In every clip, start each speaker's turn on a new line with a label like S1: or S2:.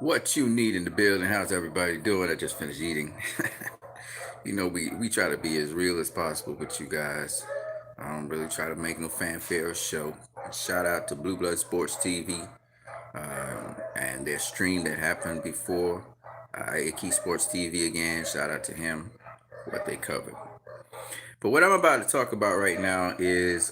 S1: What you need in the building? How's everybody doing? I just finished eating. we try to be as real as possible with you guys. I don't really try to make no fanfare or show. Shout out to Blue Blood Sports TV and their stream that happened before Aki Sports TV again. Shout out to him, what they covered. But what I'm about to talk about right now is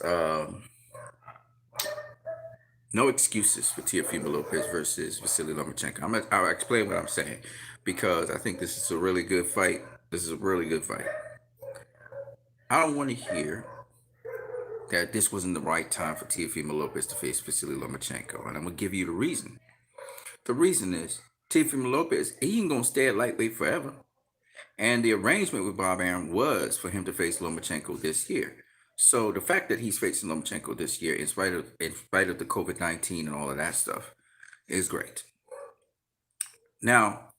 S1: no excuses for Teofimo Lopez versus Vasily Lomachenko. I'll explain what I'm saying because I think this is a really good fight. This is a really good fight. I don't want to hear that this wasn't the right time for Teofimo Lopez to face Vasily Lomachenko, and I'm gonna give you the reason. The reason is Teofimo Lopez, he ain't gonna stay at lightweight forever, and the arrangement with Bob Arum was for him to face Lomachenko this year. So the fact that he's facing Lomachenko this year, in spite of the COVID-19 and all of that stuff, is great. Now,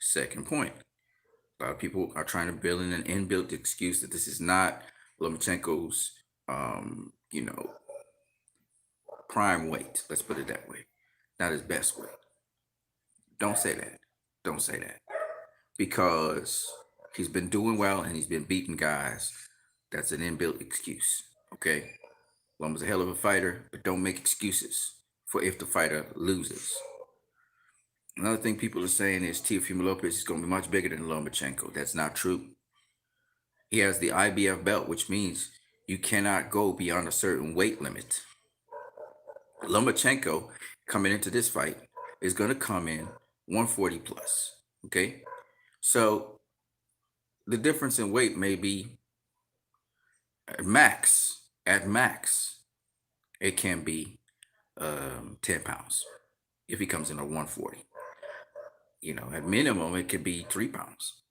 S1: second point, a lot of people are trying to build in an inbuilt excuse that this is not Lomachenko's, you know, prime weight. Let's put it that way. Not his best weight. Don't say that. Don't say that. Because he's been doing well and he's been beating guys. That's an inbuilt excuse. Okay? Loma's a hell of a fighter, but don't make excuses for if the fighter loses. Another thing people are saying is Teofimo Lopez is going to be much bigger than Lomachenko. That's not true. He has the IBF belt, which means you cannot go beyond a certain weight limit. Lomachenko, coming into this fight, is going to come in 140 plus. Okay? So the difference in weight may be at max, it can be 10 pounds if he comes in at 140. At minimum, it could be 3 pounds.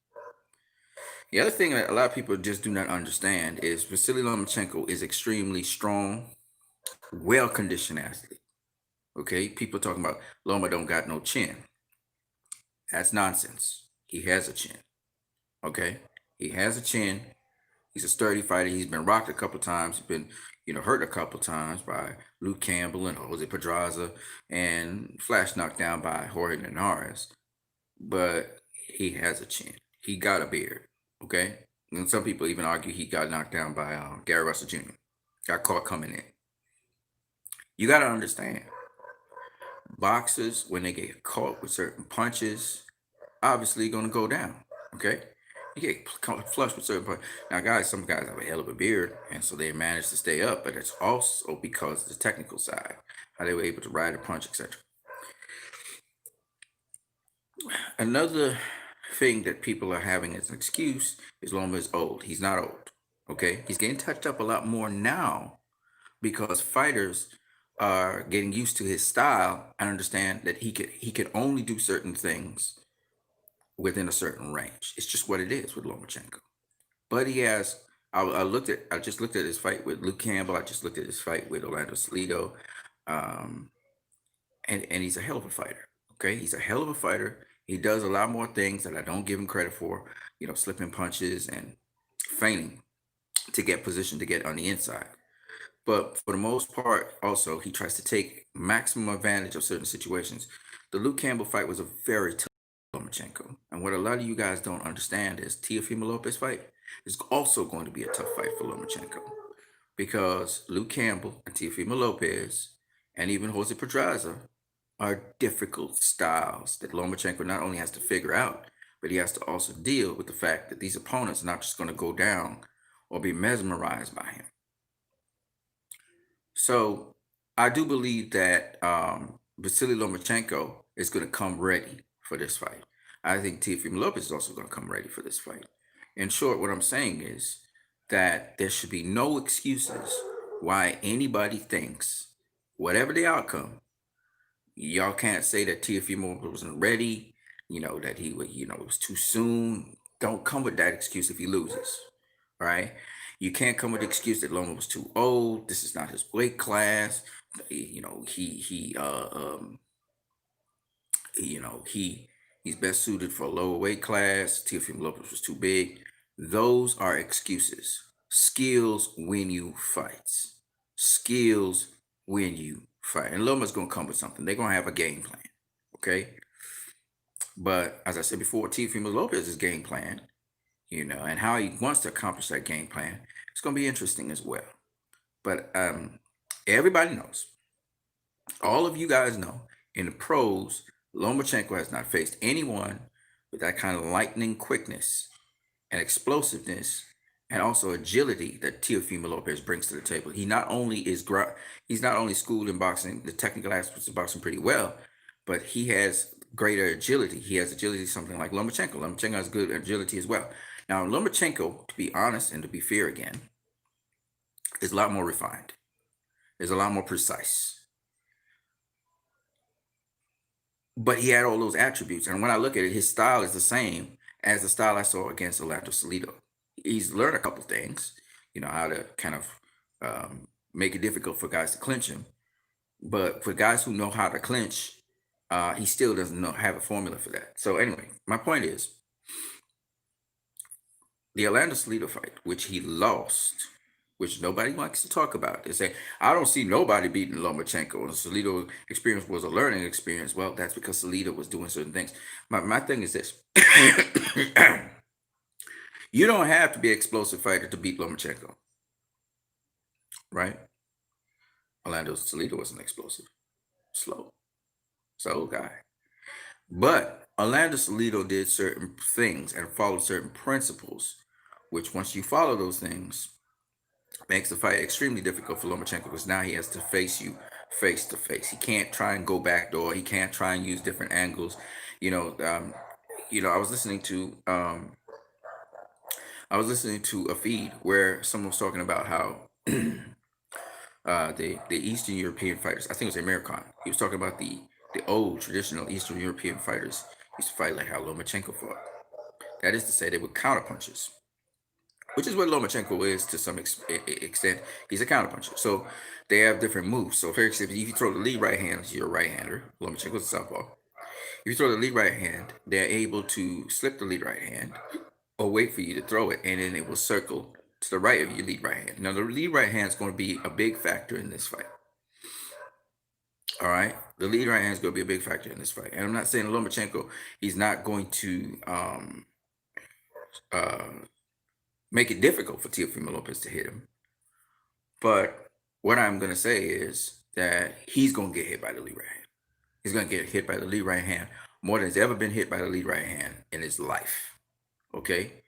S1: The other thing that a lot of people just do not understand is Vasily Lomachenko is extremely strong, well conditioned athlete. Okay, people talking about Loma don't got no chin. That's nonsense. He has a chin. Okay, he has a chin. He's a sturdy fighter. He's been rocked a couple times. He's been, hurt a couple times by Luke Campbell and Jose Pedraza, and flash knocked down by Jorge Linares. But he has a chin. He got a beard. Okay, and some people even argue he got knocked down by Gary Russell Jr. Got caught coming in. You got to understand, boxers when they get caught with certain punches, obviously going to go down. Okay, you get flushed with certain punches. Now, some guys have a hell of a beard, and so they manage to stay up. But it's also because of the technical side, how they were able to ride a punch, etc. Another thing that people are having as an excuse is Loma is old. He's not old. Okay, he's getting touched up a lot more now because fighters are getting used to his style and understand that he could only do certain things within a certain range. It's just what it is with Lomachenko. But he has. I just looked at his fight with Luke Campbell. I just looked at his fight with Orlando Salido, um, and he's a hell of a fighter. Okay, he's a hell of a fighter. He does a lot more things that I don't give him credit for. Slipping punches and feigning to get position to get on the inside. But for the most part, also he tries to take maximum advantage of certain situations. The Luke Campbell fight was a very tough Lomachenko, and what a lot of you guys don't understand is Teofimo Lopez fight is also going to be a tough fight for Lomachenko because Luke Campbell and Teofimo Lopez and even Jose Pedraza are difficult styles that Lomachenko not only has to figure out, but he has to also deal with the fact that these opponents are not just going to go down or be mesmerized by him. So I do believe that Vasily Lomachenko is going to come ready for this fight. I think Teofimo Lopez is also going to come ready for this fight. In short, what I'm saying is that there should be no excuses why anybody thinks, whatever the outcome, y'all can't say that Teofimo wasn't ready, that he would, it was too soon. Don't come with that excuse if he loses. All right. You can't come with the excuse that Loma was too old. This is not his weight class. You know, he's best suited for a lower weight class. Teofimo Lopez was too big. Those are excuses. Skills win you fights. Skills win you fight. And Loma's gonna come with something. They're gonna have a game plan. Okay. But as I said before, Teofimo Lopez's game plan, and how he wants to accomplish that game plan, it's going to be interesting as well. But everybody knows, all of you guys know, in the pros, Lomachenko has not faced anyone with that kind of lightning quickness and explosiveness and also agility that Teofimo Lopez brings to the table. He's not only schooled in boxing, the technical aspects of boxing pretty well, but he has greater agility. He has agility, something like Lomachenko. Lomachenko has good agility as well. Now, Lomachenko, to be honest and to be fair again, is a lot more refined. Is a lot more precise. But he had all those attributes. And when I look at it, his style is the same as the style I saw against Orlando Salido. He's learned a couple things, how to kind of make it difficult for guys to clinch him. But for guys who know how to clinch, he still doesn't have a formula for that. So anyway, my point is, the Orlando Salido fight, which he lost, which nobody likes to talk about. They say, I don't see nobody beating Lomachenko. The Salido experience was a learning experience. Well, that's because Salido was doing certain things. My thing is this. You don't have to be an explosive fighter to beat Lomachenko, right? Orlando Salido wasn't explosive. Slow guy. But Orlando Salido did certain things and followed certain principles, which once you follow those things, makes the fight extremely difficult for Lomachenko, because now he has to face you face to face. He can't try and go back door. He can't try and use different angles. I was listening to a feed where someone was talking about how the Eastern European fighters, I think it was American. He was talking about the old traditional Eastern European fighters used to fight like how Lomachenko fought. That is to say, they were counter punches, which is what Lomachenko is to some extent. He's a counterpuncher. So they have different moves. So, for example, if you throw the lead right hand, you're a right-hander. Lomachenko's a southpaw. If you throw the lead right hand, they're able to slip the lead right hand or wait for you to throw it, and then it will circle to the right of your lead right hand. Now, the lead right hand is going to be a big factor in this fight. All right? The lead right hand is going to be a big factor in this fight. And I'm not saying Lomachenko, he's not going to make it difficult for Teofimo Lopez to hit him. But what I'm going to say is that he's going to get hit by the lead right hand. He's going to get hit by the lead right hand more than he's ever been hit by the lead right hand in his life. Okay?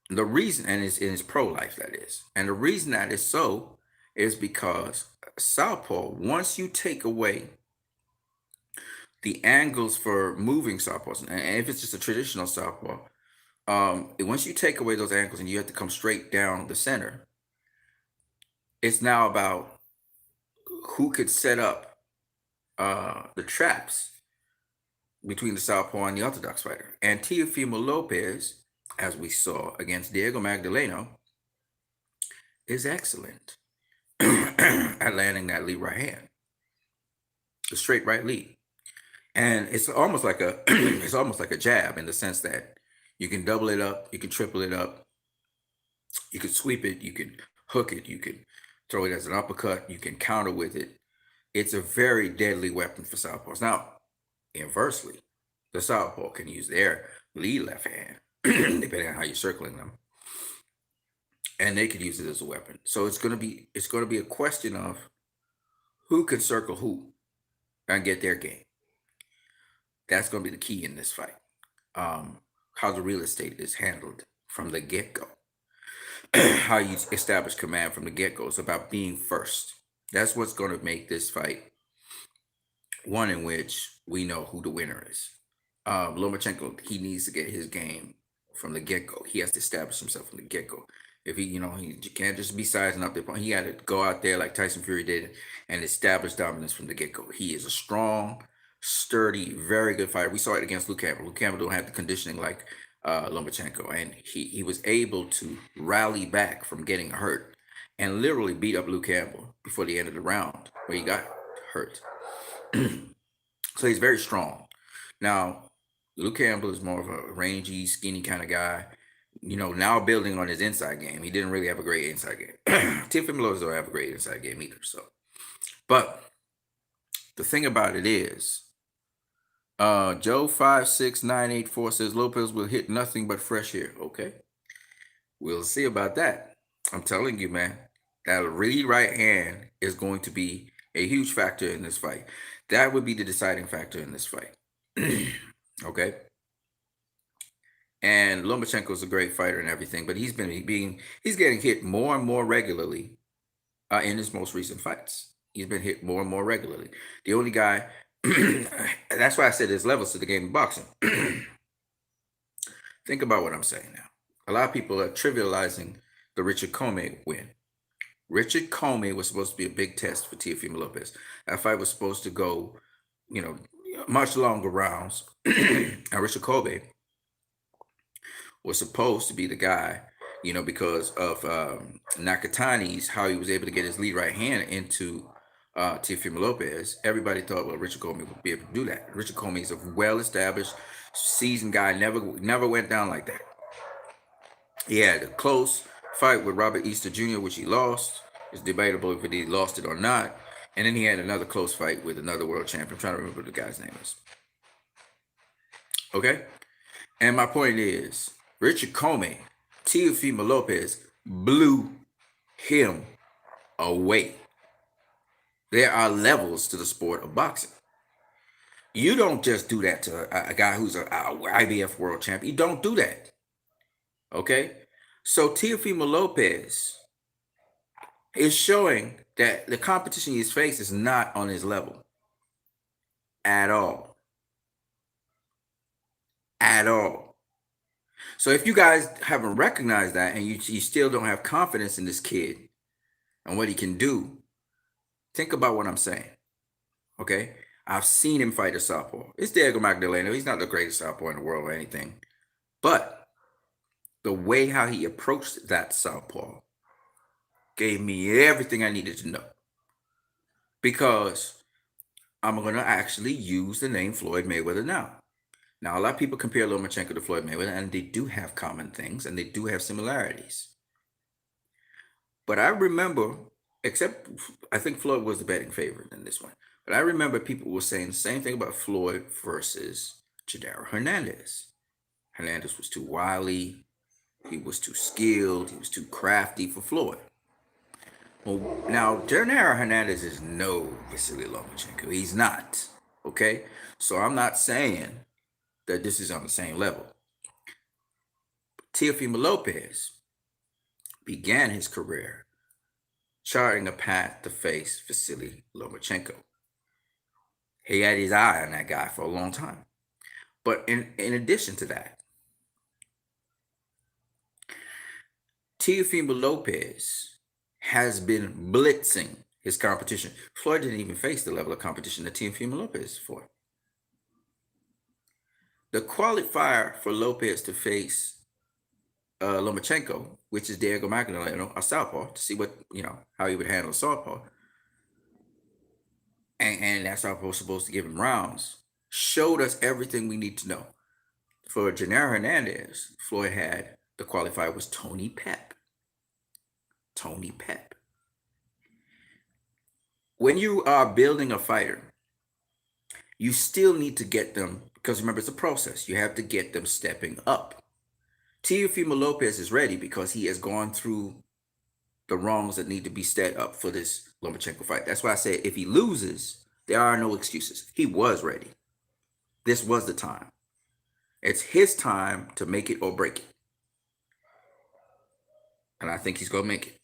S1: The reason, and in his pro life, that is. And the reason that is so is because southpaw, once you take away the angles for moving southpaws, and if it's just a traditional southpaw, once you take away those angles and you have to come straight down the center, it's now about who could set up the traps between the southpaw and the orthodox fighter. And Teofimo Lopez, as we saw against Diego Magdaleno, is excellent at landing that lead right hand, the straight right lead. And it's almost like a jab, in the sense that you can double it up, you can triple it up, you can sweep it, you can hook it, you can throw it as an uppercut, you can counter with it. It's a very deadly weapon for southpaws. Now, inversely, the southpaw can use their lead left hand, depending on how you're circling them, and they could use it as a weapon. So it's gonna be a question of who can circle who and get their game. That's gonna be the key in this fight. How the real estate is handled from the get-go. How you establish command from the get-go. It's about being first. That's what's going to make this fight one in which we know who the winner is. Lomachenko, he needs to get his game from the get-go. He has to establish himself from the get-go. If he can't just be sizing up the opponent. He got to go out there like Tyson Fury did and establish dominance from the get-go. He is a strong, sturdy, very good fighter. We saw it against Luke Campbell. Luke Campbell don't have the conditioning like Lomachenko, and he was able to rally back from getting hurt and literally beat up Luke Campbell before the end of the round where he got hurt. So he's very strong. Now, Luke Campbell is more of a rangy, skinny kind of guy. Now building on his inside game. He didn't really have a great inside game. Teofimo Lopez don't have a great inside game either. So, but the thing about it is, Joe 56984 says Lopez will hit nothing but fresh air. Okay, we'll see about that. I'm telling you, man, that really right hand is going to be a huge factor in this fight. That would be the deciding factor in this fight. Okay, and Lomachenko's a great fighter and everything, but he's getting hit more and more regularly in his most recent fights. He's been hit more and more regularly. The only guy, that's why I said there's levels to the game of boxing. Think about what I'm saying now. A lot of people are trivializing the Richard Comey win. Richard Comey was supposed to be a big test for Teofimo Lopez. That fight was supposed to go, you know, much longer rounds. And Richard Comey was supposed to be the guy, because of Nakatani's, how he was able to get his lead right hand into Teofimo Lopez. Everybody thought, well, Richard Comey would be able to do that. Richard Comey is a well-established, seasoned guy. Never went down like that. He had a close fight with Robert Easter Jr., which he lost. It's debatable if he lost it or not. And then he had another close fight with another world champion. I'm trying to remember what the guy's name is. Okay? And my point is, Richard Comey, Teofimo Lopez blew him away. There are levels to the sport of boxing. You don't just do that to a guy who's a IBF world champion. You don't do that. Okay? So Teofimo Lopez is showing that the competition he's faced is not on his level at all. At all. So if you guys haven't recognized that and you still don't have confidence in this kid and what he can do, think about what I'm saying. Okay? I've seen him fight a southpaw. It's Diego Magdaleno. He's not the greatest southpaw in the world or anything. But the way how he approached that southpaw gave me everything I needed to know. Because I'm going to actually use the name Floyd Mayweather now. Now, a lot of people compare Lomachenko to Floyd Mayweather, and they do have common things, and they do have similarities. But I remember, except I think Floyd was the betting favorite in this one. But I remember people were saying the same thing about Floyd versus Genaro Hernandez. Hernandez was too wily. He was too skilled. He was too crafty for Floyd. Well, now, Genaro Hernandez is no Vasily Lomachenko. He's not. Okay? So I'm not saying that this is on the same level. Teofimo Lopez began his career charting a path to face Vasily Lomachenko. He had his eye on that guy for a long time. But in addition to that, Teofimo Lopez has been blitzing his competition. Floyd didn't even face the level of competition that Teofimo Lopez fought. The qualifier for Lopez to face Lomachenko, which is Diego Magdaleno, a southpaw, to see what, how he would handle a southpaw. And that southpaw was supposed to give him rounds, showed us everything we need to know. For Genaro Hernandez, Floyd had the qualifier was Tony Pep. Tony Pep. When you are building a fighter, you still need to get them, because remember, it's a process. You have to get them stepping up. Teofimo Lopez is ready because he has gone through the wrongs that need to be set up for this Lomachenko fight. That's why I say if he loses, there are no excuses. He was ready. This was the time. It's his time to make it or break it. And I think he's going to make it.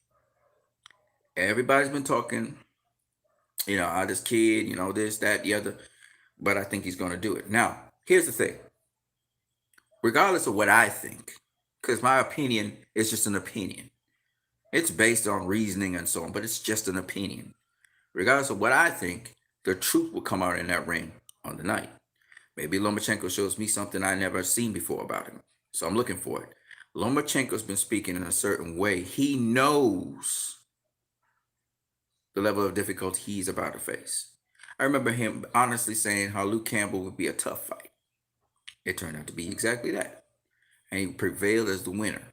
S1: Everybody's been talking, this kid, this, that, the other. But I think he's going to do it. Now, here's the thing. Regardless of what I think, because my opinion is just an opinion. It's based on reasoning and so on, but it's just an opinion. Regardless of what I think, the truth will come out in that ring on the night. Maybe Lomachenko shows me something I never seen before about him. So I'm looking for it. Lomachenko's been speaking in a certain way. He knows the level of difficulty he's about to face. I remember him honestly saying how Luke Campbell would be a tough fight. It turned out to be exactly that. And he prevailed as the winner.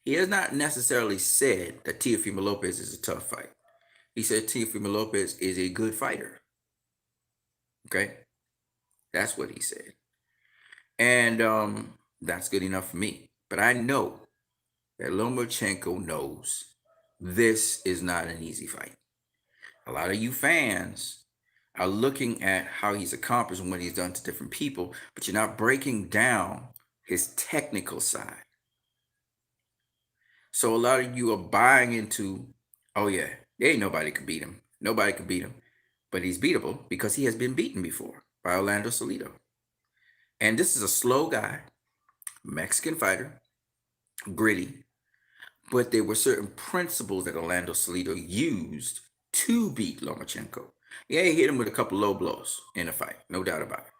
S1: He has not necessarily said that Teofimo Lopez is a tough fight. He said Teofimo Lopez is a good fighter. Okay? That's what he said. And that's good enough for me. But I know that Lomachenko knows this is not an easy fight. A lot of you fans are looking at how he's accomplished and what he's done to different people, but you're not breaking down his technical side. So a lot of you are buying into, oh yeah, there ain't nobody could beat him. Nobody could beat him. But he's beatable because he has been beaten before by Orlando Salido. And this is a slow guy, Mexican fighter, gritty, but there were certain principles that Orlando Salido used to beat Lomachenko. Yeah, he hit him with a couple low blows in the fight, no doubt about it.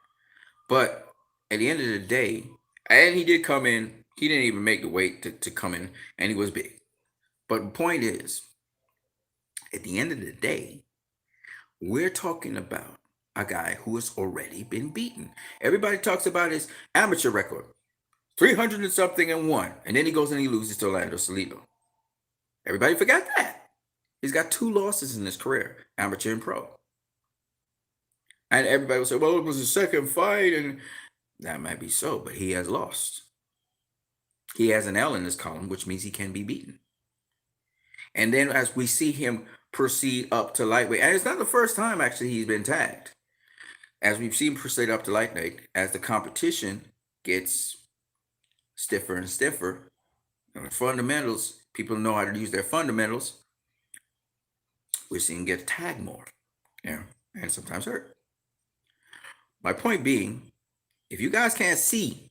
S1: But at the end of the day, and he did come in, he didn't even make the weight to come in, and he was big. But the point is, at the end of the day, we're talking about a guy who has already been beaten. Everybody talks about his amateur record, 300 and something and one, and then he goes and he loses to Orlando Salido. Everybody forgot that. He's got 2 losses in his career, amateur and pro. And everybody will say, well, it was his second fight, and that might be so, but he has lost. He has an L in his column, which means he can be beaten. And then as we see him proceed up to lightweight, and it's not the first time actually he's been tagged. As we've seen him proceed up to lightweight, as the competition gets stiffer and stiffer, fundamentals, people know how to use their fundamentals. We're seeing him get tagged more, and sometimes hurt. My point being, if you guys can't see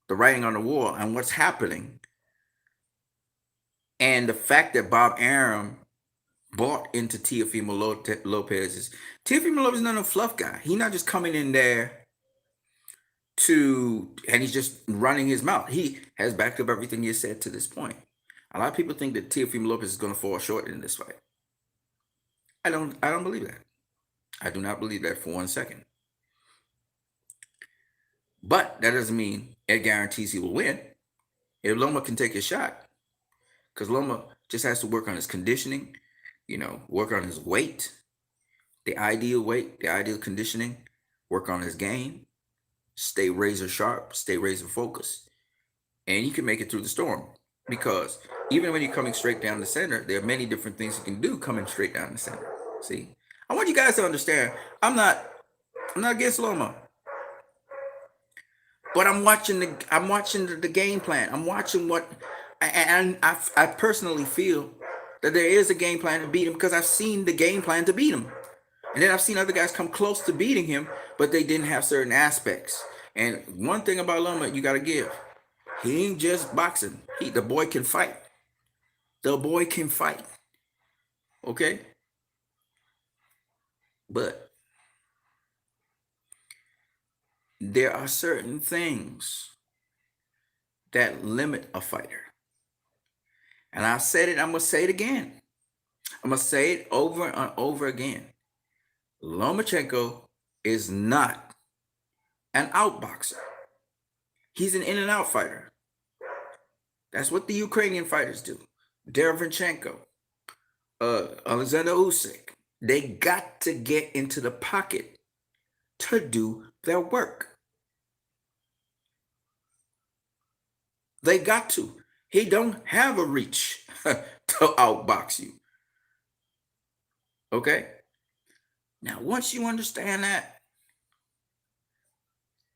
S1: the writing on the wall and what's happening, and the fact that Bob Arum bought into Teofimo Lopez Teofimo Lopez is not a fluff guy. He's not just coming in there and he's just running his mouth. He has backed up everything he has said to this point. A lot of people think that Teofimo Lopez is going to fall short in this fight. I don't believe that. I do not believe that for 1 second. But that doesn't mean it guarantees he will win. If Loma can take a shot, because Loma just has to work on his conditioning, work on his weight, the ideal weight, the ideal conditioning, work on his game, stay razor sharp, stay razor focused, and you can make it through the storm. Because even when you're coming straight down the center, there are many different things you can do coming straight down the center. See, I want you guys to understand, I'm not against Loma, but I'm watching the game plan. I'm watching what, and I personally feel that there is a game plan to beat him because I've seen the game plan to beat him. And then I've seen other guys come close to beating him, but they didn't have certain aspects. And one thing about Loma, you got to give. He ain't just boxing. The boy can fight. The boy can fight. Okay? But there are certain things that limit a fighter. And I said it, I'm going to say it again. I'm going to say it over and over again. Lomachenko is not an outboxer. He's an in and out fighter. That's what the Ukrainian fighters do. Derevyanchenko, Alexander Usyk, they got to get into the pocket to do their work. They got to. He don't have a reach to outbox you. Okay? Now, once you understand that,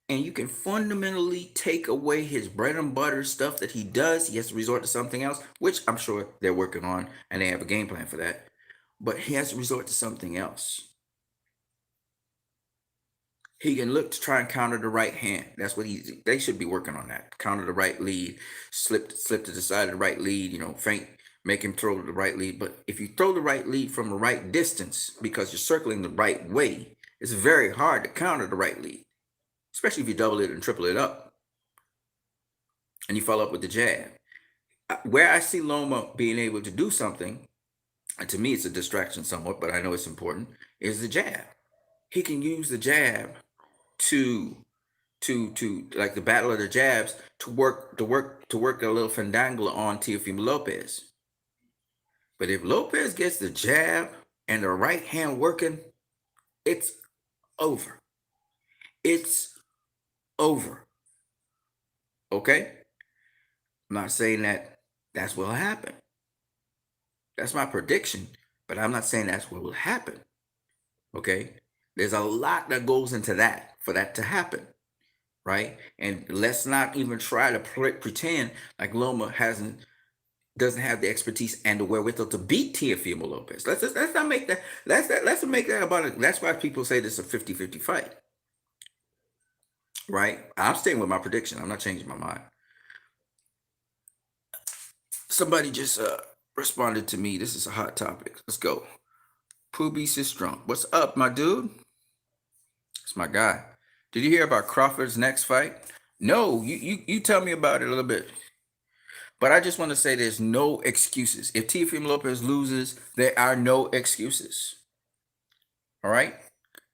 S1: and you can fundamentally take away his bread and butter stuff that he does, he has to resort to something else, which I'm sure they're working on, and they have a game plan for that. But he has to resort to something else. He can look to try and counter the right hand. That's what they should be working on that. Counter the right lead, slip to the side of the right lead, feint, make him throw the right lead. But if you throw the right lead from the right distance because you're circling the right way, it's very hard to counter the right lead, especially if you double it and triple it up and you follow up with the jab. Where I see Loma being able to do something, and to me it's a distraction somewhat, but I know it's important, is the jab. He can use the jab to like the battle of the jabs to work a little fandangle on Teofimo Lopez. But if Lopez gets the jab and the right hand working, it's over. It's over. Okay? I'm not saying that that's what will happen. That's my prediction, but I'm not saying that's what will happen. Okay? There's a lot that goes into that for that to happen, right? And let's not even try to pretend like Loma hasn't doesn't have the expertise and the wherewithal to beat Teofimo Lopez. Let's not make that let's make that about it. That's why people say this is a 50-50 fight, right? I'm staying with my prediction. I'm not changing my mind. Somebody just responded to me. This is a hot topic. Let's go. Poobies is strong. What's up, my dude? It's my guy. Did you hear about Crawford's next fight? No, you tell me about it a little bit. But I just want to say there's no excuses. If Teofimo Lopez loses, there are no excuses. All right?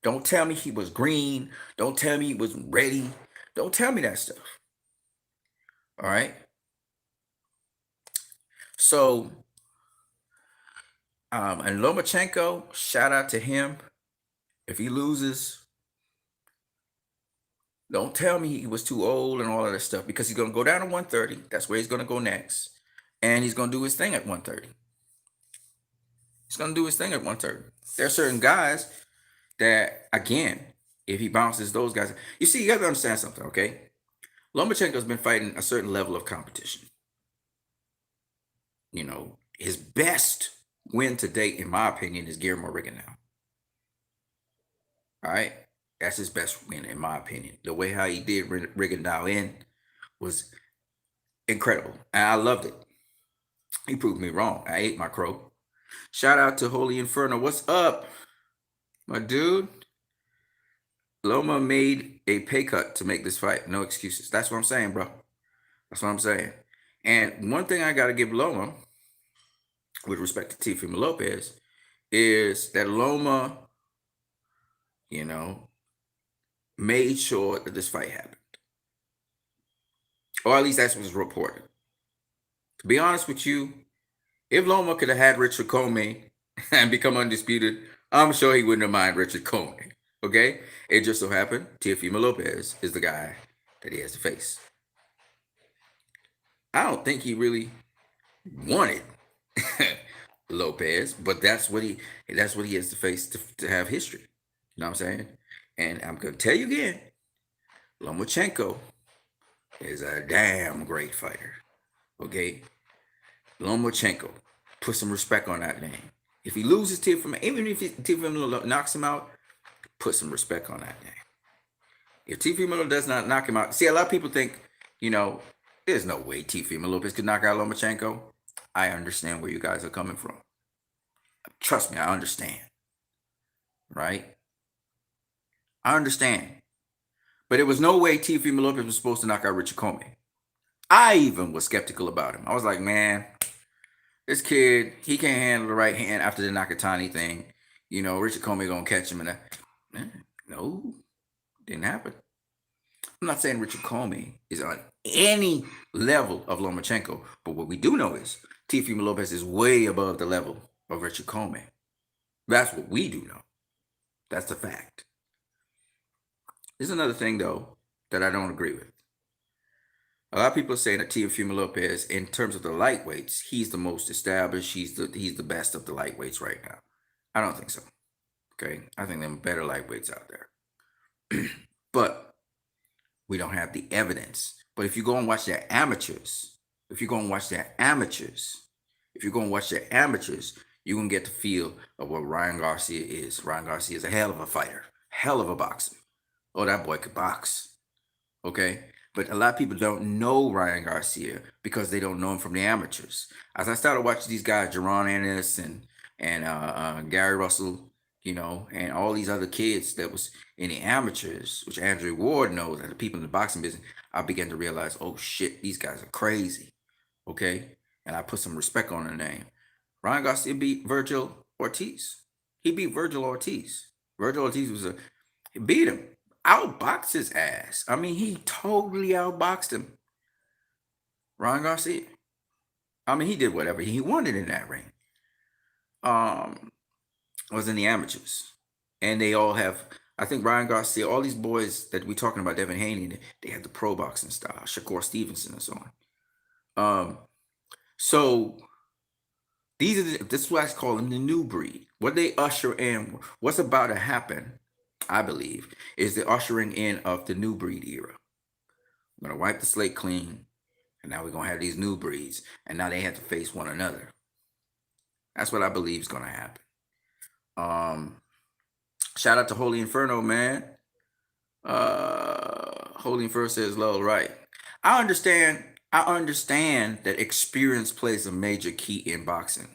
S1: Don't tell me he was green. Don't tell me he was ready. Don't tell me that stuff. All right? So, and Lomachenko, shout out to him. If he loses, don't tell me he was too old and all of that stuff because he's going to go down to 130. That's where he's going to go next. And he's going to do his thing at 130. He's going to do his thing at 130. There are certain guys that, again, if he bounces those guys, you see, you got to understand something, okay? Lomachenko's been fighting a certain level of competition. You know, his best win to date, in my opinion, is Guillermo Rigondeaux. All right? That's his best win, in my opinion. The way how he did Rigondeaux in was incredible. And I loved it. He proved me wrong. I ate my crow. Shout out to Holy Inferno. What's up, my dude? Loma made a pay cut to make this fight. No excuses. That's what I'm saying, bro. That's what I'm saying. And one thing I got to give Loma, with respect to Teofimo Lopez, is that Loma, you know, made sure that this fight happened. Or at least that's what's reported. To be honest with you, if Loma could have had Richard Comey and become undisputed, I'm sure he wouldn't have minded Richard Comey. Okay? It just so happened Teofimo Lopez is the guy that he has to face. I don't think he really wanted Lopez, but that's what he has to face to have history. You know what I'm saying? And I'm gonna tell you again, Lomachenko is a damn great fighter. Okay? Lomachenko. Put some respect on that name. If he loses Teofimo, even if Teofimo knocks him out, put some respect on that name. If Teofimo does not knock him out, see, a lot of people think, you know, there's no way Teofimo Lopez could knock out Lomachenko. I understand where you guys are coming from. Trust me, I understand. Right? I understand. But there was no way Teofimo Lopez was supposed to knock out Richard Comey. I even was skeptical about him. I was like, man, this kid, he can't handle the right hand after the Nakatani thing. You know, Richard Comey gonna catch him, and no, didn't happen. I'm not saying Richard Comey is on any level of Lomachenko, but what we do know is Teofimo Lopez is way above the level of Richard Comey. That's what we do know. That's the fact. There's another thing though that I don't agree with. A lot of people are saying that Teofimo Lopez, in terms of the lightweights, he's the most established. He's the best of the lightweights right now. I don't think so. Okay, I think there are better lightweights out there, but we don't have the evidence. But if you go and watch their amateurs, you're gonna watch their amateurs, you're gonna get the feel of what Ryan Garcia is. Ryan Garcia is a hell of a fighter, hell of a boxer. Oh, that boy could box. Okay. But a lot of people don't know Ryan Garcia because they don't know him from the amateurs. As I started watching these guys, Jerron Ennis and Gary Russell, you know, and all these other kids that was in the amateurs, which Andrew Ward knows, and the people in the boxing business, I began to realize, oh shit, these guys are crazy. Okay. And I put some respect on their name. Ryan Garcia beat Virgil Ortiz. He beat Virgil Ortiz. Virgil Ortiz beat him. Outboxed his ass. I mean, he totally outboxed him. Ryan Garcia. I mean, he did whatever he wanted in that ring. Was in the amateurs. And they all have I think Ryan Garcia, all these boys that we talking about, Devin Haney, they had the pro boxing style, Shakur Stevenson and so on. So these are this is what I call them the new breed. What they usher in, what's about to happen, I believe, is the ushering in of the new breed era. I'm gonna wipe the slate clean, and now we're gonna have these new breeds, and now they have to face one another. That's what I believe is gonna happen. Um, Shout out to Holy Inferno, man. Holy Inferno says low, right? I understand. I understand that experience plays a major key in boxing,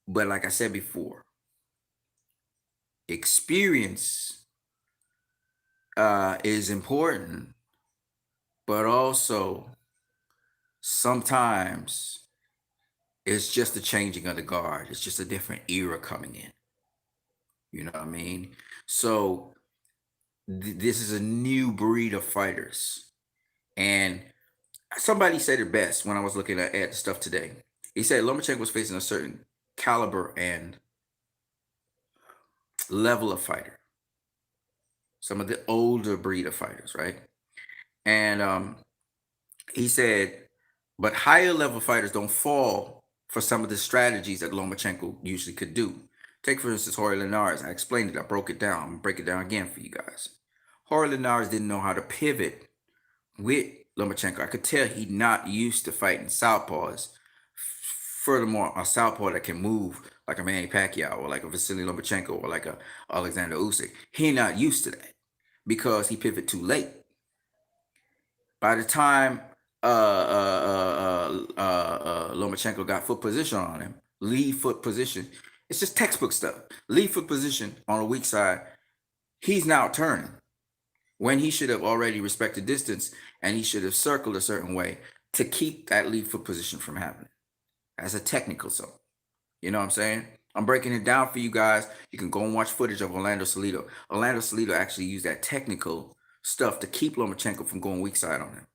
S1: but like I said before, experience is important, but also sometimes it's just the changing of the guard. It's just a different era coming in. You know what I mean? So this is a new breed of fighters. And somebody said it best when I was looking at the stuff today. He said Lomachenko was facing a certain caliber and level of fighter. Some of the older breed of fighters, right? And he said, but higher level fighters don't fall for some of the strategies that Lomachenko usually could do. Take, for instance, Jorge Linares. I explained it. I broke it down. I'm going to break it down again for you guys. Jorge Linares didn't know how to pivot with Lomachenko. I could tell he's not used to fighting southpaws. Furthermore, a southpaw that can move like a Manny Pacquiao or like a Vasily Lomachenko or like a Alexander Usyk. He's not used to that because he pivoted too late. By the time Lomachenko got foot position on him, lead foot position, it's just textbook stuff. Lead foot position on the weak side, he's now turning when he should have already respected distance and he should have circled a certain way to keep that lead foot position from happening. As a technical zone. You know what I'm saying? I'm breaking it down for you guys. You can go and watch footage of Orlando Salido. Orlando Salido actually used that technical stuff to keep Lomachenko from going weak side on him.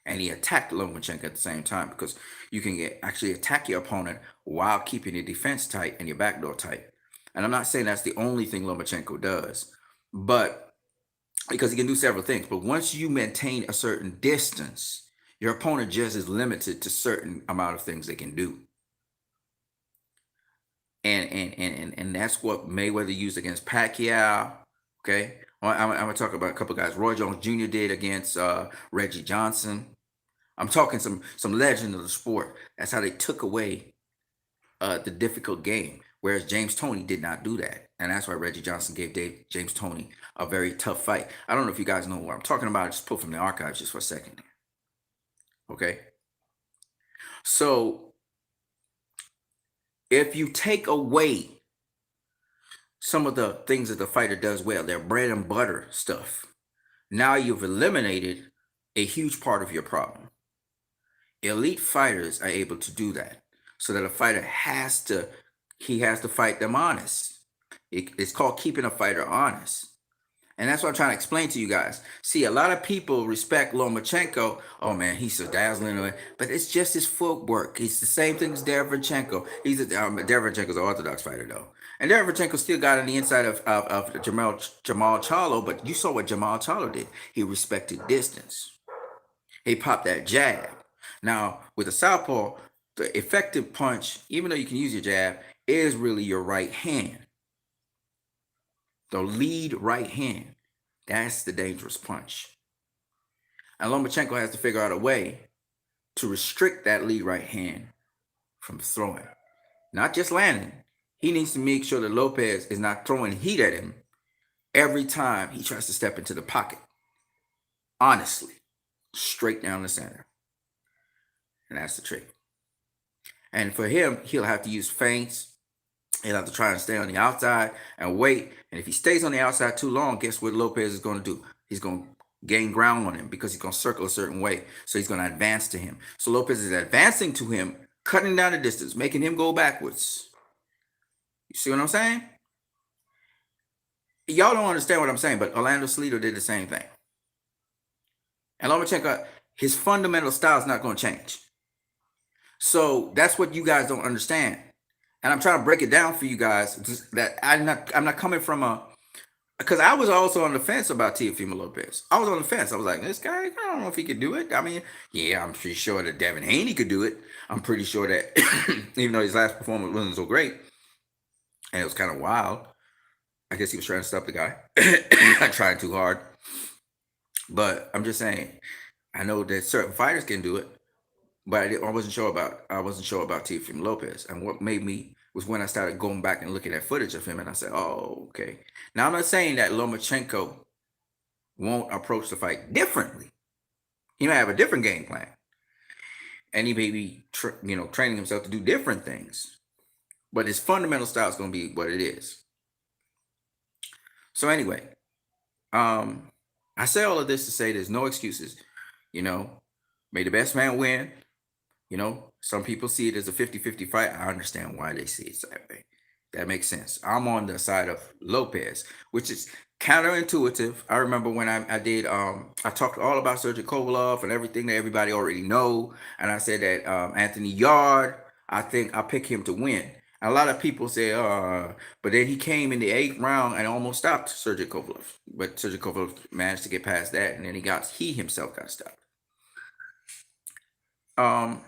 S1: And he attacked Lomachenko at the same time because you can actually attack your opponent while keeping your defense tight and your backdoor tight. And I'm not saying that's the only thing Lomachenko does, but because he can do several things. But once you maintain a certain distance, your opponent just is limited to certain amount of things they can do. And that's what Mayweather used against Pacquiao. Okay, I'm gonna talk about a couple guys. Roy Jones Jr. did against Reggie Johnson. I'm talking some legend of the sport. That's how they took away the difficult game. Whereas James Toney did not do that, and that's why Reggie Johnson gave James Toney a very tough fight. I don't know if you guys know what I'm talking about. I just pull from the archives just for a second. Okay, so if you take away some of the things that the fighter does well, their bread and butter stuff, now you've eliminated a huge part of your problem. Elite fighters are able to do that, so that a fighter has to fight them honest. It's called keeping a fighter honest. And that's what I'm trying to explain to you guys. See, a lot of people respect Lomachenko. Oh man, he's so dazzling, but it's just his footwork. It's the same thing as Derevchenko. Derevchenko's an orthodox fighter though, and Derevchenko still got on the inside of Jamal Charlo. But you saw what Jamal Charlo did. He respected distance. He popped that jab. Now with a southpaw, the effective punch, even though you can use your jab, is really your right hand. The lead right hand. That's the dangerous punch. And Lomachenko has to figure out a way to restrict that lead right hand from throwing. Not just landing. He needs to make sure that Lopez is not throwing heat at him every time he tries to step into the pocket. Honestly. Straight down the center. And that's the trick. And for him, he'll have to use feints. He'll have to try and stay on the outside and wait. And if he stays on the outside too long, guess what Lopez is going to do? He's going to gain ground on him because he's going to circle a certain way. So he's going to advance to him. So Lopez is advancing to him, cutting down the distance, making him go backwards. You see what I'm saying? Y'all don't understand what I'm saying, but Orlando Salido did the same thing. And Lomachenko, his fundamental style is not going to change. So that's what you guys don't understand. And I'm trying to break it down for you guys. That I'm not coming from a, because I was also on the fence about Teofimo Lopez. I was on the fence. I was like, this guy, I don't know if he could do it. I mean, yeah, I'm pretty sure that Devin Haney could do it. I'm pretty sure that even though his last performance wasn't so great and it was kind of wild, I guess he was trying to stop the guy. Not trying too hard. But I'm just saying, I know that certain fighters can do it, but I wasn't sure about Teofimo Lopez. And what made me was when I started going back and looking at footage of him, and I said, "Oh, okay." Now I'm not saying that Lomachenko won't approach the fight differently. He might have a different game plan, and he may be, training himself to do different things. But his fundamental style is going to be what it is. So anyway, um, I say all of this to say there's no excuses. You know, may the best man win. Some people see it as a 50-50 fight. I understand why they see it that way. That makes sense. I'm on the side of Lopez, which is counterintuitive. I remember when I did, I talked all about Sergey Kovalev and everything that everybody already know. And I said that Anthony Yard, I think I pick him to win. A lot of people say, but then he came in the 8th round and almost stopped Sergey Kovalev. But Sergey Kovalev managed to get past that, and then he himself got stopped. Um,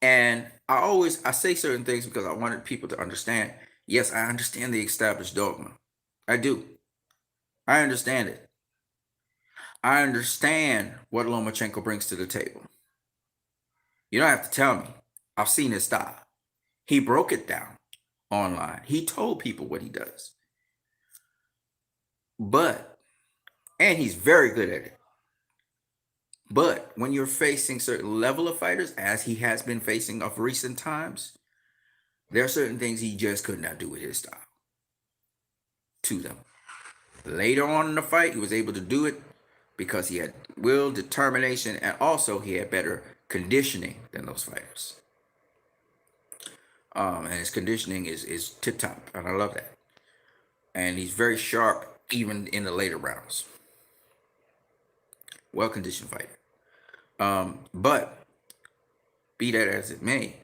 S1: And I say certain things because I wanted people to understand. Yes, I understand the established dogma. I do. I understand it. I understand what Lomachenko brings to the table. You don't have to tell me. I've seen his style. He broke it down online. He told people what he does. But, and he's very good at it. But when you're facing certain level of fighters, as he has been facing of recent times, there are certain things he just could not do with his style to them. Later on in the fight, he was able to do it because he had will, determination, and also he had better conditioning than those fighters. And his conditioning is tip top, and I love that. And he's very sharp even in the later rounds. Well conditioned fighter. But be that as it may,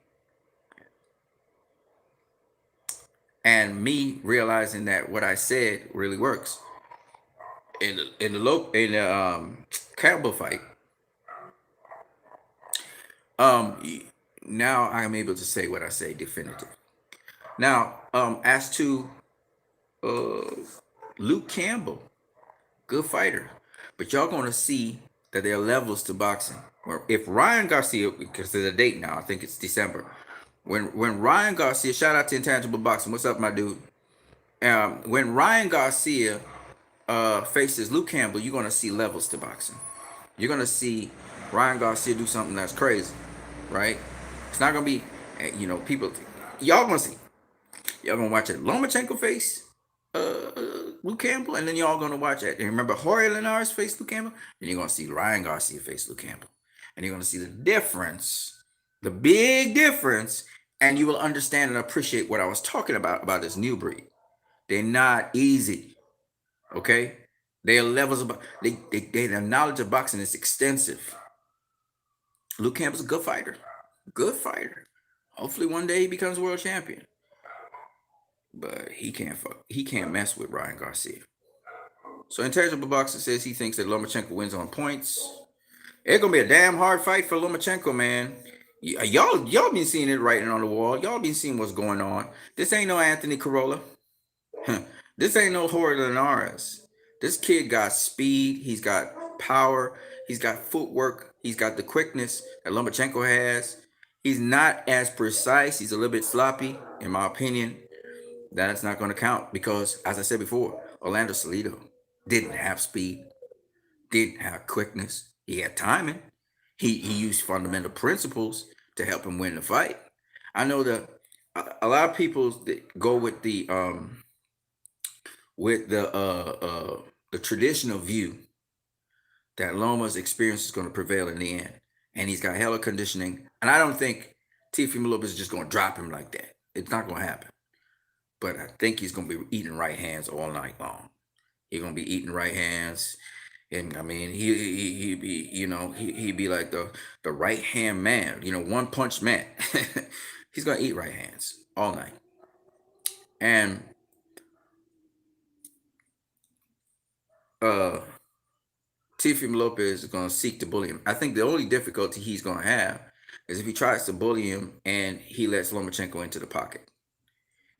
S1: and me realizing that what I said really works in the Campbell fight. Now I am able to say what I say definitive. Now, as to uh, Luke Campbell, good fighter, but y'all gonna see that there are levels to boxing. Or if Ryan Garcia, because there's a date now, I think it's December. When Ryan Garcia, shout out to Intangible Boxing, what's up, my dude? When Ryan Garcia faces Luke Campbell, you're gonna see levels to boxing. You're gonna see Ryan Garcia do something that's crazy, right? It's not gonna be, people. Y'all gonna see. Y'all gonna watch it. Lomachenko face Luke Campbell, and then y'all gonna watch it. And remember Jorge Linares face Luke Campbell, and you're gonna see Ryan Garcia face Luke Campbell, and you're gonna see the difference, the big difference, and you will understand and appreciate what I was talking about this new breed. They're not easy, okay? Their levels of their knowledge of boxing is extensive. Luke Campbell's a good fighter, good fighter. Hopefully one day he becomes world champion, but he can't mess with Ryan Garcia. So Intangible Boxer says he thinks that Lomachenko wins on points. It's gonna be a damn hard fight for Lomachenko, man. Y'all been seeing it writing on the wall. Y'all been seeing what's going on. This ain't no Anthony Corolla. This ain't no Jorge Linares. This kid got speed. He's got power. He's got footwork. He's got the quickness that Lomachenko has. He's not as precise. He's a little bit sloppy, in my opinion. That's not going to count because, as I said before, Orlando Salido didn't have speed, didn't have quickness. He had timing. He used fundamental principles to help him win the fight. I know that a lot of people that go with the traditional view that Loma's experience is going to prevail in the end, and he's got hella conditioning. And I don't think Teofimo Lopez is just going to drop him like that. It's not going to happen. But I think he's going to be eating right hands all night long. He's going to be eating right hands. And I mean, he'd be, he'd be like the right hand man, one punch man. He's gonna eat right hands. all night. And uh Teofimo Lopez is going to seek to bully him. I think the only difficulty he's going to have is if he tries to bully him and he lets Lomachenko into the pocket.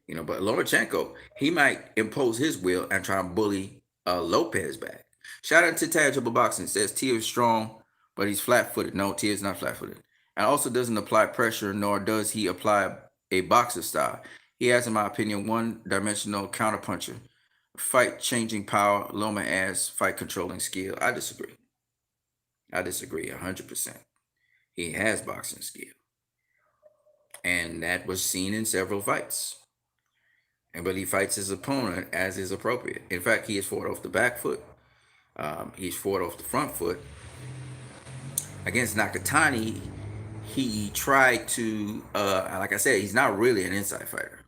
S1: But Lomachenko, he might impose his will and try and bully Lopez back. Shout out to Tangible Boxing. It says Tia is strong, but he's flat-footed. No, Tia is not flat-footed. And also doesn't apply pressure, nor does he apply a boxer style. He has, in my opinion, one-dimensional counterpuncher. Fight-changing power. Loma adds fight-controlling skill. I disagree. I disagree 100%. He has boxing skill. And that was seen in several fights. But he fights his opponent as is appropriate. In fact, he has fought off the back foot. He's fought off the front foot. Against Nakatani, he tried to, like I said, he's not really an inside fighter,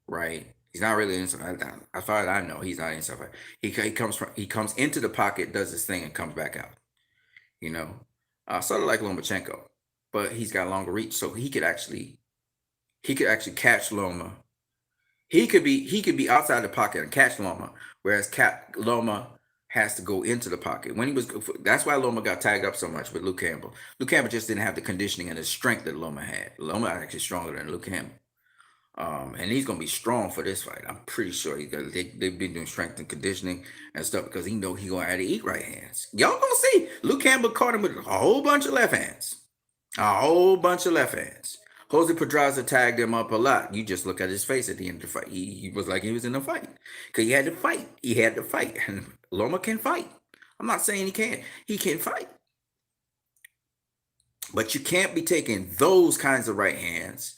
S1: right? He's not really an inside. As far as I know, he's not an inside fighter. He comes into the pocket, does his thing, and comes back out. Sort of like Lomachenko, but he's got longer reach, so he could actually catch Loma. He could be outside the pocket and catch Loma, whereas Loma has to go into the pocket. That's why Loma got tagged up so much with Luke Campbell. Luke Campbell just didn't have the conditioning and the strength that Loma had. Loma actually stronger than Luke Campbell. And he's gonna be strong for this fight. I'm pretty sure they've been doing strength and conditioning and stuff because he know he gonna have to eat right hands. Y'all gonna see. Luke Campbell caught him with a whole bunch of left hands. A whole bunch of left hands. Jose Pedraza tagged him up a lot. You just look at his face at the end of the fight. He was like he was in a fight. Because he had to fight. He had to fight. And Loma can fight. I'm not saying he can't. He can fight. But you can't be taking those kinds of right hands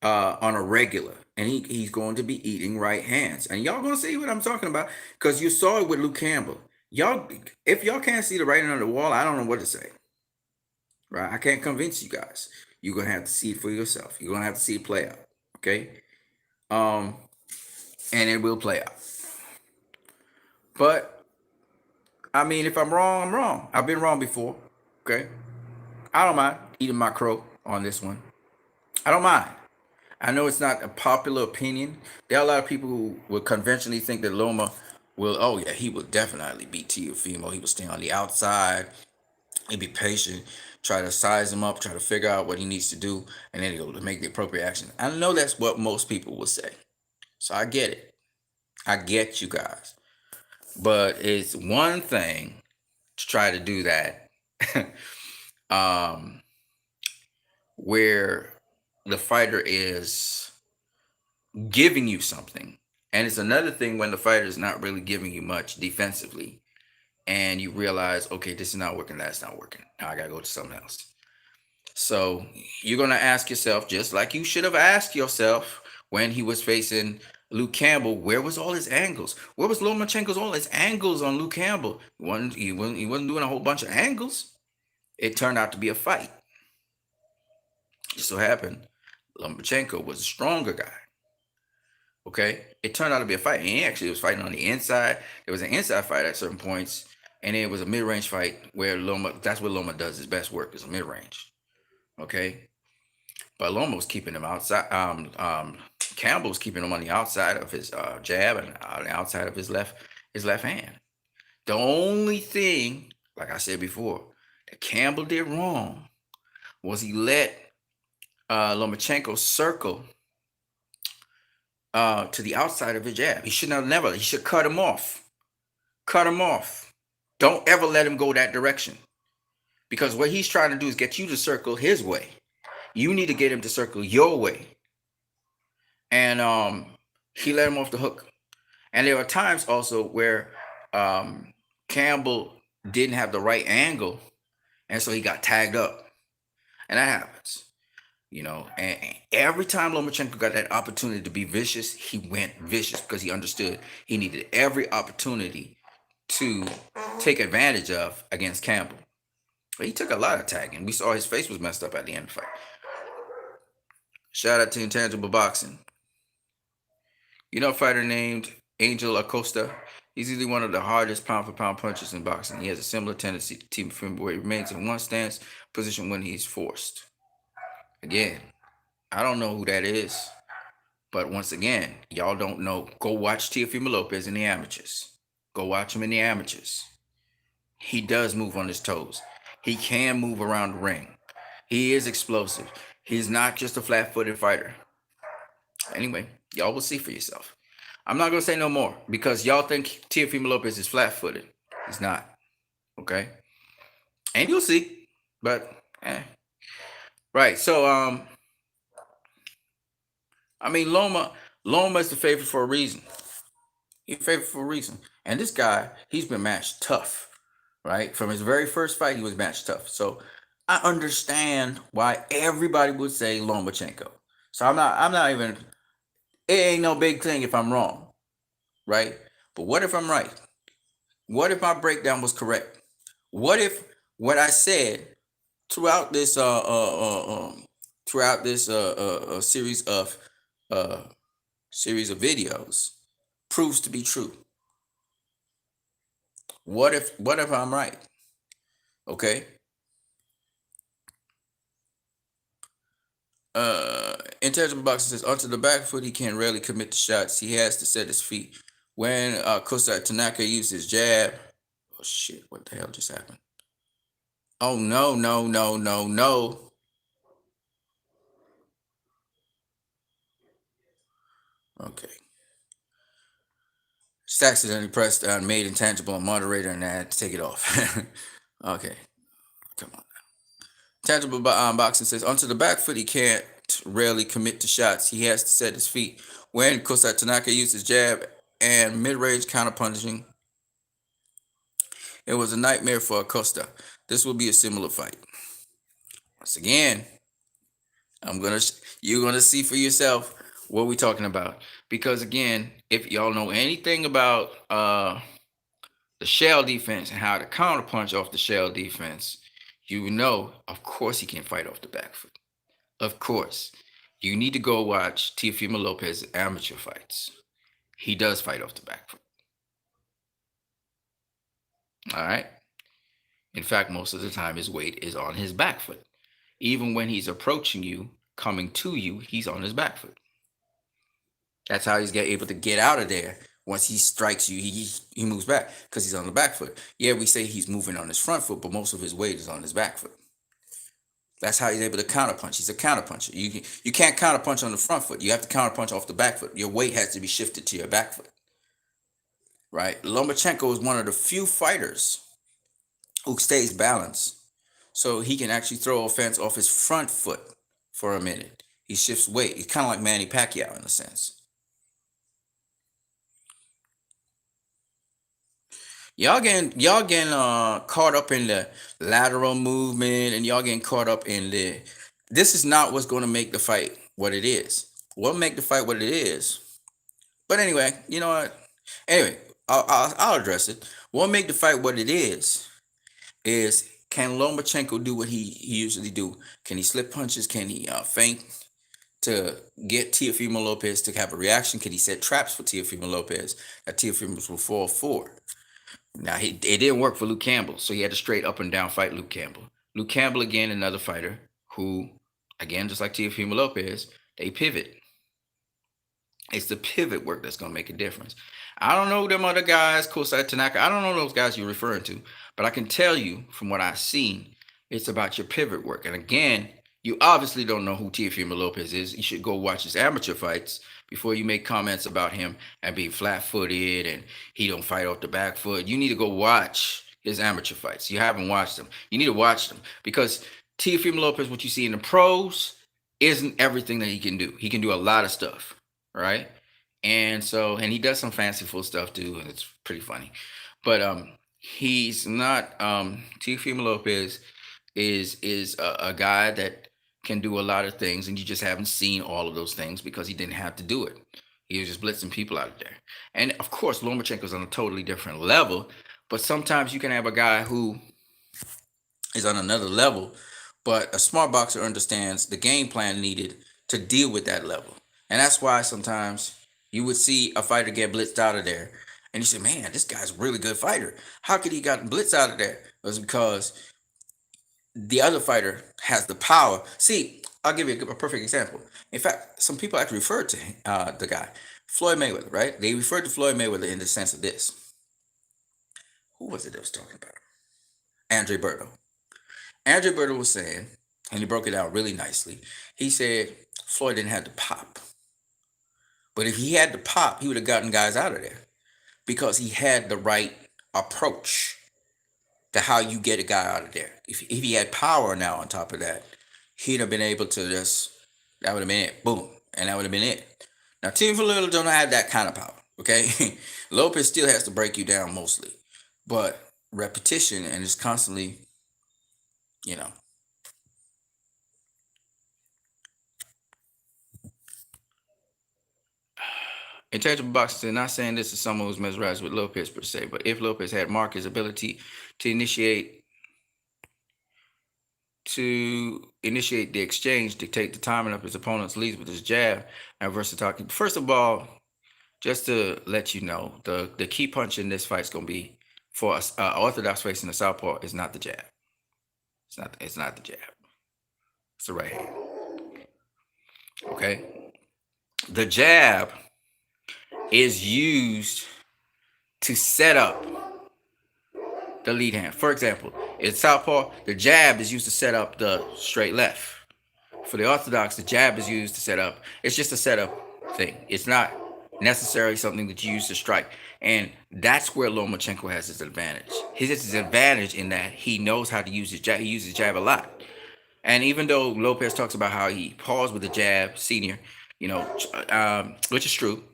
S1: on a regular. And he's going to be eating right hands. And y'all gonna see what I'm talking about. Because you saw it with Luke Campbell. If y'all can't see the writing on the wall, I don't know what to say. Right? I can't convince you guys. You're gonna have to see it for yourself. You're gonna have to see it play out. Okay? And it will play out. But I mean, if I'm wrong, I'm wrong. I've been wrong before. Okay? I don't mind eating my crow on this one. I don't mind. I know it's not a popular opinion. There are a lot of people who would conventionally think that Loma will, oh yeah, he will definitely beat Teofimo. He will stay on the outside. He'd be patient, try to size him up, try to figure out what he needs to do, and then he'll make the appropriate action. I know that's what most people will say. So I get it. I get you guys. But it's one thing to try to do that where the fighter is giving you something. And it's another thing when the fighter is not really giving you much defensively. And you realize, okay, this is not working, that's not working. Now I got to go to something else. So you're going to ask yourself, just like you should have asked yourself when he was facing Luke Campbell, where was all his angles? Where was Lomachenko's all his angles on Luke Campbell? He wasn't doing a whole bunch of angles. It turned out to be a fight. Just so happened, Lomachenko was a stronger guy. Okay? It turned out to be a fight. And he actually was fighting on the inside. There was an inside fight at certain points. And it was a mid-range fight where that's what Loma does his best work, is a mid-range. Okay? But Loma was keeping him outside. Campbell was keeping him on the outside of his jab and on the outside of his left hand. The only thing, like I said before, that Campbell did wrong was he let Lomachenko circle to the outside of his jab. He should cut him off. Cut him off. Don't ever let him go that direction. Because what he's trying to do is get you to circle his way. You need to get him to circle your way. And he let him off the hook. And there are times also where Campbell didn't have the right angle, and so he got tagged up. And that happens. And every time Lomachenko got that opportunity to be vicious, he went vicious because he understood he needed every opportunity to take advantage of against Campbell. But he took a lot of tagging. We saw his face was messed up at the end of the fight. Shout out to Intangible Boxing. A fighter named Angel Acosta? He's either one of the hardest pound-for-pound punchers in boxing. He has a similar tendency to team where he remains in one stance position when he's forced. Again, I don't know who that is. But once again, y'all don't know. Go watch Teofimo Lopez in the amateurs. Go watch him in the amateurs. He does move on his toes. He can move around the ring. He is explosive. He's not just a flat-footed fighter. Anyway, y'all will see for yourself. I'm not gonna say no more because y'all think Teofimo Lopez is flat-footed. He's not. Okay, and you'll see. But right. So I mean Loma is the favorite for a reason. He's favored for a reason. And this guy, he's been matched tough, right? From his very first fight, he was matched tough. So I understand why everybody would say Lomachenko. So I'm not even. It ain't no big thing if I'm wrong, right? But what if I'm right? What if my breakdown was correct? What if what I said throughout this uh series of videos proves to be true? What if I'm right? Okay. Intangible boxing says onto the back foot he can rarely commit to shots. He has to set his feet. When Kosai Tanaka used his jab. Oh shit, what the hell just happened? Oh no, no, no, no, no. Okay. Just accidentally pressed made intangible on moderator and I had to take it off. Okay, come on. Tangible boxing says onto the back foot he can't rarely commit to shots. He has to set his feet. When Kosai Tanaka used his jab and mid-range counterpunching, it was a nightmare for Acosta. This will be a similar fight. Once again, you're gonna see for yourself what we're talking about. Because again, if y'all know anything about the shell defense and how to counterpunch off the shell defense, you know, of course he can fight off the back foot. Of course. You need to go watch Teofimo Lopez amateur fights. He does fight off the back foot. All right. In fact, most of the time his weight is on his back foot. Even when he's approaching you, coming to you, he's on his back foot. That's how he's able to get out of there. Once he strikes you, he moves back because he's on the back foot. Yeah, we say he's moving on his front foot, but most of his weight is on his back foot. That's how he's able to counterpunch. He's a counterpuncher. You can't counterpunch on the front foot. You have to counterpunch off the back foot. Your weight has to be shifted to your back foot. Right? Lomachenko is one of the few fighters who stays balanced. So he can actually throw offense off his front foot for a minute. He shifts weight. He's kind of like Manny Pacquiao in a sense. Y'all getting caught up in the lateral movement and y'all getting caught up in the this is not what's going to make the fight what it is. What make the fight what it is. But anyway, you know what? Anyway, I'll address it. What make the fight what it is can Lomachenko do what he usually do? Can he slip punches? Can he feint to get Teofimo Lopez to have a reaction? Can he set traps for Teofimo Lopez that Teofimo will fall for? Now it didn't work for Luke Campbell, so he had to straight up and down fight Luke Campbell. Luke Campbell again, another fighter who, again, just like Teofimo Lopez, they pivot. It's the pivot work that's gonna make a difference. I don't know them other guys, Kosai Tanaka. I don't know those guys you're referring to, but I can tell you from what I've seen, it's about your pivot work. And again, you obviously don't know who Teofimo Lopez is. You should go watch his amateur fights before you make comments about him and being flat-footed and he don't fight off the back foot. You need to go watch his amateur fights. You haven't watched them. You need to watch them because Teofimo Lopez, what you see in the pros, isn't everything that he can do. He can do a lot of stuff, right? And he does some fanciful stuff too, and it's pretty funny. But he's not Teofimo Lopez is a guy that can do a lot of things, and you just haven't seen all of those things because he didn't have to do it. He was just blitzing people out of there. And of course, Lomachenko's on a totally different level, but sometimes you can have a guy who is on another level, but a smart boxer understands the game plan needed to deal with that level. And that's why sometimes you would see a fighter get blitzed out of there. And you say, man, this guy's a really good fighter. How could he got blitzed out of there? It was because the other fighter has the power. See, I'll give you a perfect example. In fact, some people actually referred to the guy, Floyd Mayweather, right? They referred to Floyd Mayweather in the sense of this. Who was it that was talking about him? Andre Berto. Andre Berto was saying, and he broke it out really nicely. He said Floyd didn't have to pop, but if he had to pop, he would have gotten guys out of there because he had the right approach to how you get a guy out of there. If he had power now on top of that, he'd have been able to just, that would have been it. Boom. And that would have been it. Now, Team Little don't have that kind of power. Okay. Lopez still has to break you down mostly. But repetition and it's constantly, you know. Intangible boxing, not saying this is someone who's mesmerized with Lopez per se, but if Lopez had Marcus' ability to initiate the exchange, dictate the timing of his opponent's leads with his jab, and versatile. First of all, just to let you know, the key punch in this fight is going to be for us. Orthodox facing the southpaw is not the jab. It's not the jab. It's the right hand. Okay. The jab is used to set up the lead hand. For example, in southpaw, the jab is used to set up the straight left. For the orthodox, the jab is used to set up. It's just a setup thing. It's not necessarily something that you use to strike. And that's where Lomachenko has his advantage. His advantage in that he knows how to use his jab. He uses jab a lot. And even though Lopez talks about how he paused with the jab, senior, which is true,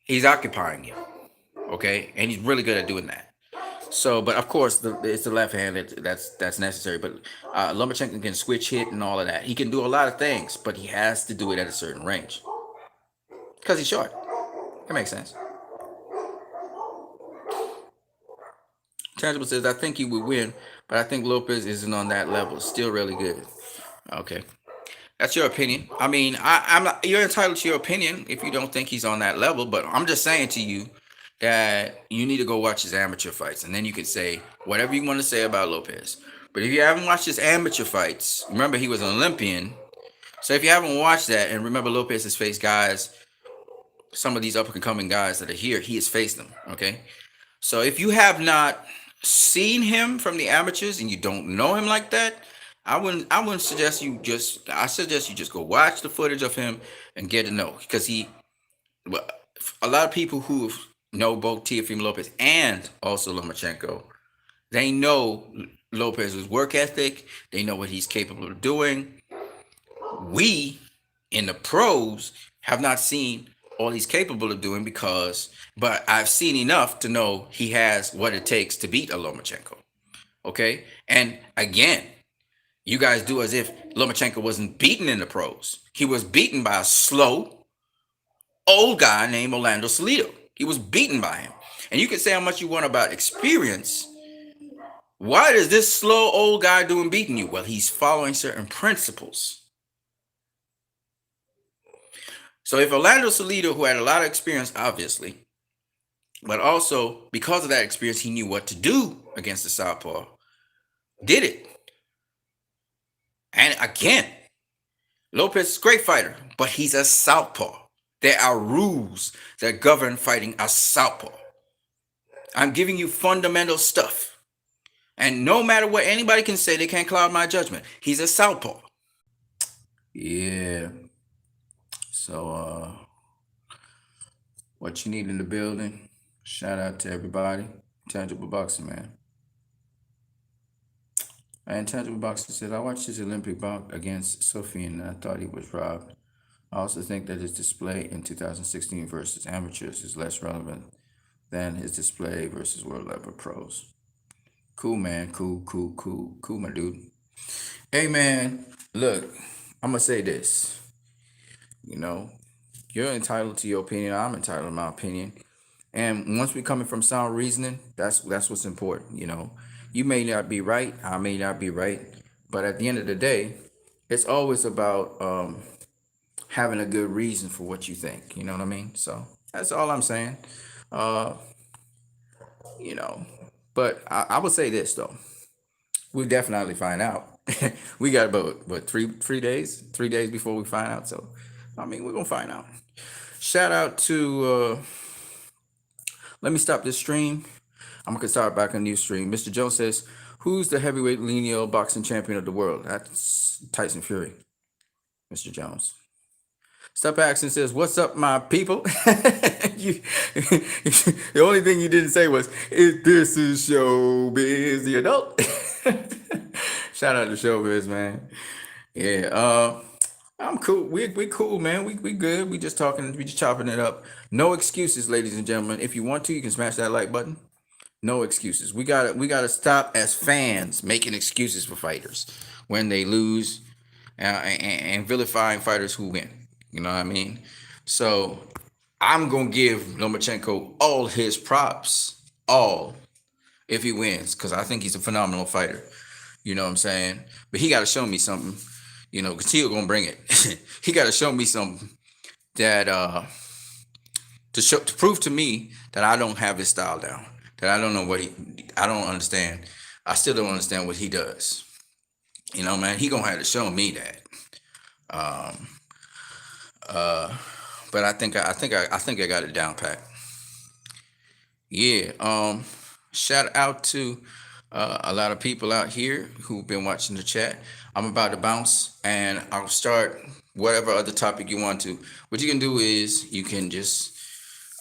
S1: he's occupying you. Okay, and he's really good at doing that. So, but of course, it's the left hand that's necessary. But Lomachenko can switch hit and all of that. He can do a lot of things, but he has to do it at a certain range because he's short. That makes sense. Tangible says, "I think he would win, but I think Lopez isn't on that level. Still really good." Okay, that's your opinion. I mean, I'm not, you're entitled to your opinion if you don't think he's on that level. But I'm just saying to you that you need to go watch his amateur fights, and then you can say whatever you want to say about Lopez. But if you haven't watched his amateur fights, remember he was an Olympian. So if you haven't watched that, and remember Lopez has faced guys, some of these up and coming guys that are here, he has faced them. Okay, so if you have not seen him from the amateurs and you don't know him like that, I wouldn't suggest you just. I suggest you just go watch the footage of him and get to know because he. Well, a lot of people who know both Teofimo Lopez and also Lomachenko, they know Lopez's work ethic. They know what he's capable of doing. We in the pros have not seen all he's capable of doing but I've seen enough to know he has what it takes to beat a Lomachenko. Okay, and again, you guys do as if Lomachenko wasn't beaten in the pros. He was beaten by a slow, old guy named Orlando Salido. He was beaten by him. And you can say how much you want about experience. Why is this slow, old guy doing beating you? Well, he's following certain principles. So if Orlando Salido, who had a lot of experience, obviously, but also because of that experience, he knew what to do against the southpaw, did it. And again, Lopez is a great fighter, but he's a southpaw. There are rules that govern fighting a southpaw. I'm giving you fundamental stuff. And no matter what anybody can say, they can't cloud my judgment. He's a southpaw. Yeah. So, what you need in the building? Shout out to everybody. Tangible Boxing, man. And Tangible Boxing says, I watched his Olympic bout against Sofian and I thought he was robbed. I also think that his display in 2016 versus amateurs is less relevant than his display versus world level pros. Cool, man. Cool, cool, cool, cool, my dude. Hey, man, look, I'm going to say this. You know, you're entitled to your opinion. I'm entitled to my opinion. And once we coming from sound reasoning, that's what's important. You know, you may not be right. I may not be right. But at the end of the day, it's always about having a good reason for what you think. You know what I mean? So that's all I'm saying. Uh, you know, but I would say this though. We'll definitely find out. We got about what 3 days before we find out. So, I mean, we're gonna find out. Shout out to. Let me stop this stream. I'm gonna start back a new stream. Mr. Jones says, "Who's the heavyweight lineal boxing champion of the world?" That's Tyson Fury. Mr. Jones. Stop Action says, "What's up, my people?" you, the only thing you didn't say was, "This is showbiz, the adult." Shout out to showbiz, man. Yeah, I'm cool. We cool, man. We good. We just talking. We just chopping it up. No excuses, ladies and gentlemen. If you want to, you can smash that like button. No excuses. We gotta stop as fans making excuses for fighters when they lose, and vilifying fighters who win. You know what I mean? So I'm gonna give Lomachenko all his props, all if he wins, because I think he's a phenomenal fighter. You know what I'm saying? But he got to show me something. You know, because he's gonna bring it. He got to show me something that to prove to me that I don't have his style down. That I don't know what I don't understand. I still don't understand what he does. You know, man, he gonna have to show me that. Um, but I think I got it down pat. Yeah. Shout out to a lot of people out here who've been watching the chat. I'm about to bounce, and I'll start whatever other topic you want to. What you can do is you can just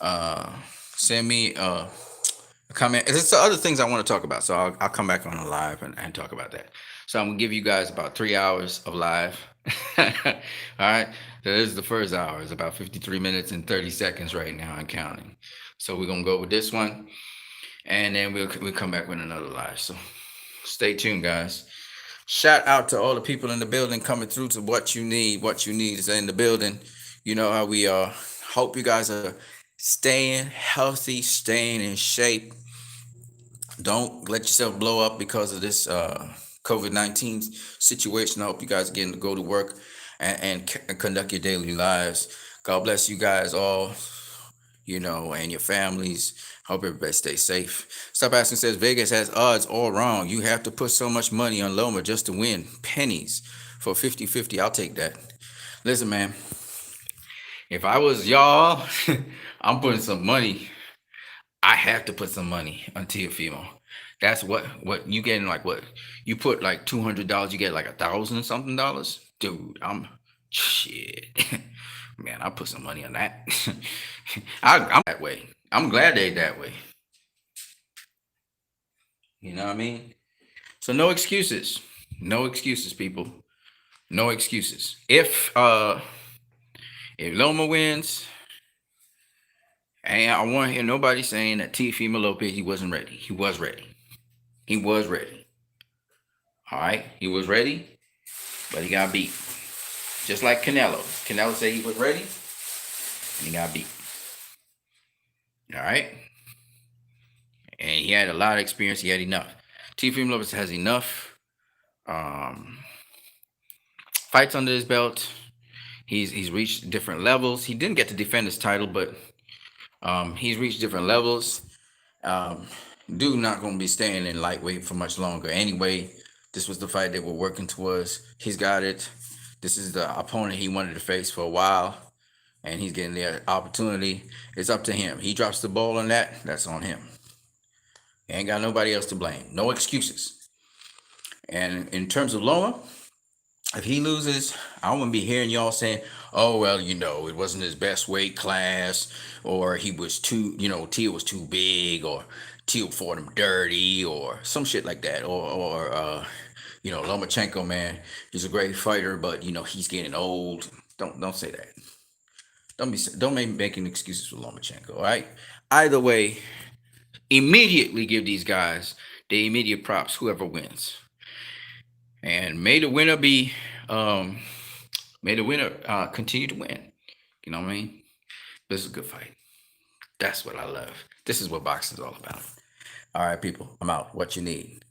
S1: uh, send me a comment. There's the other things I want to talk about, so I'll come back on the live and talk about that. So I'm gonna give you guys about 3 hours of live. All right. So this is the first hour. It's about 53 minutes and 30 seconds right now and counting. So we're gonna go with this one, and then we'll come back with another live. So stay tuned, guys. Shout out to all the people in the building coming through to what you need. What you need is in the building. You know how we are. Hope you guys are staying healthy, staying in shape. Don't let yourself blow up because of this COVID-19 situation. I hope you guys are getting to go to work and conduct your daily lives. God bless you guys all, and your families. Hope everybody stays safe. Stop Asking says Vegas has odds all wrong. You have to put so much money on Loma just to win. Pennies for 50-50. I'll take that. Listen, man, if I was y'all, I'm putting some money. I have to put some money on Tiafimo. That's what you getting, like what you put like $200, you get like $1,000 something. Dude, I'm shit. Man, I put some money on that. I'm that way. I'm glad they that way. You know what I mean? So no excuses. No excuses, people. No excuses. If Loma wins, and I want to hear nobody saying that Teofimo Lopez, he wasn't ready. He was ready. He was ready. All right, he was ready, but he got beat. Just like Canelo. Canelo said he was ready, and he got beat. All right, and he had a lot of experience. He had enough. Teofimo Lopez has enough fights under his belt. He's reached different levels. He didn't get to defend his title, but he's reached different levels. Dude not going to be staying in lightweight for much longer. Anyway, this was the fight they were working towards. He's got it. This is the opponent he wanted to face for a while, and he's getting the opportunity. It's up to him. He drops the ball on that, that's on him. He ain't got nobody else to blame. No excuses. And in terms of Loma, if he loses, I wouldn't be hearing y'all saying, "Oh well, it wasn't his best weight class, or he was too, Teal was too big, or Teal fought him dirty, or some shit like that, or Lomachenko, man, he's a great fighter, but he's getting old." Don't say that. Don't make making excuses for Lomachenko. All right. Either way, immediately give these guys the immediate props. Whoever wins. And may the winner continue to win. You know what I mean? This is a good fight. That's what I love. This is what boxing is all about. All right, people, I'm out. What you need.